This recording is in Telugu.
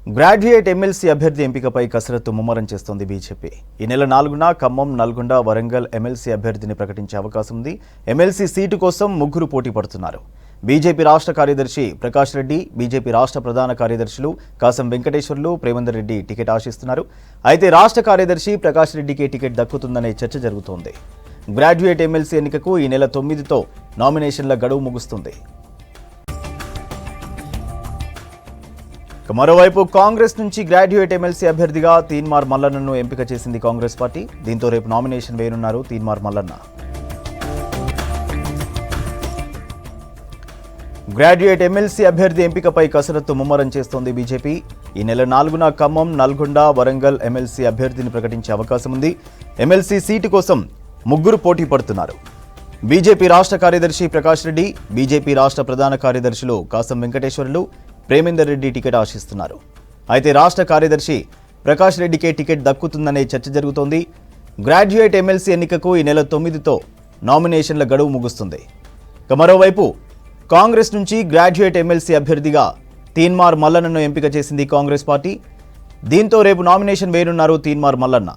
గ్రాడ్యుయేట్ ఎమ్మెల్సీ అభ్యర్థి ఎంపికపై కసరత్తు ముమ్మరం చేస్తోంది బీజేపీ. ఈ నెల 4న ఖమ్మం, నల్గొండ, వరంగల్ ఎమ్మెల్సీ అభ్యర్థిని ప్రకటించే అవకాశం ఉంది. ఎమ్మెల్సీ సీటు కోసం ముగ్గురు పోటీ పడుతున్నారు. బీజేపీ రాష్ట్ర కార్యదర్శి ప్రకాష్ రెడ్డి, బీజేపీ రాష్ట్ర ప్రధాన కార్యదర్శులు కాసం వెంకటేశ్వర్లు, ప్రేమందర్ రెడ్డి టికెట్ ఆశిస్తున్నారు. అయితే రాష్ట్ర కార్యదర్శి ప్రకాష్ రెడ్డికే టికెట్ దక్కుతుందనే చర్చ జరుగుతోంది. గ్రాడ్యుయేట్ ఎమ్మెల్సీ ఎన్నికకు ఈ నెల 9తో నామినేషన్ల గడువు ముగుస్తుంది. మరోవైపు కాంగ్రెస్ నుంచి గ్రాడ్యుయేట్ ఎమ్మెల్సీ అభ్యర్థిగా తీన్మార్ మల్లన్నను ఎంపిక చేసింది కాంగ్రెస్ పార్టీ. దీంతో రేపు నామినేషన్ వేయనున్నారు తీన్మార్ మల్లన్న. గ్రాడ్యుయేట్ ఎమ్మెల్సీ అభ్యర్థి ఎంపికపై కసరత్తు ముమ్మరం చేస్తోంది బీజేపీ. ఈ నెల 4న ఖమ్మం, నల్గొండ, వరంగల్ ఎమ్మెల్సీ అభ్యర్థిని ప్రకటించే అవకాశం ఉంది. ఎమ్మెల్సీ సీటు కోసం ముగ్గురు పోటీ పడుతున్నారు. బీజేపీ రాష్ట్ర కార్యదర్శి ప్రకాష్ రెడ్డి, బీజేపీ రాష్ట్ర ప్రధాన కార్యదర్శులు కాసం వెంకటేశ్వర్లు, ప్రేమందర్ రెడ్డి టికెట్ ఆశిస్తున్నారు. అయితే రాష్ట్ర కార్యదర్శి ప్రకాష్ రెడ్డికే టికెట్ దక్కుతుందనే చర్చ జరుగుతోంది. గ్రాడ్యుయేట్ ఎమ్మెల్సీ ఎన్నికకు ఈ నెల 9తో నామినేషన్ల గడువు ముగుస్తుంది. మరోవైపు కాంగ్రెస్ నుంచి గ్రాడ్యుయేట్ ఎమ్మెల్సీ అభ్యర్థిగా తీన్మార్ మల్లన్నను ఎంపిక చేసింది కాంగ్రెస్ పార్టీ. దీంతో రేపు నామినేషన్ వేయనున్నారు తీన్మార్ మల్లన్న.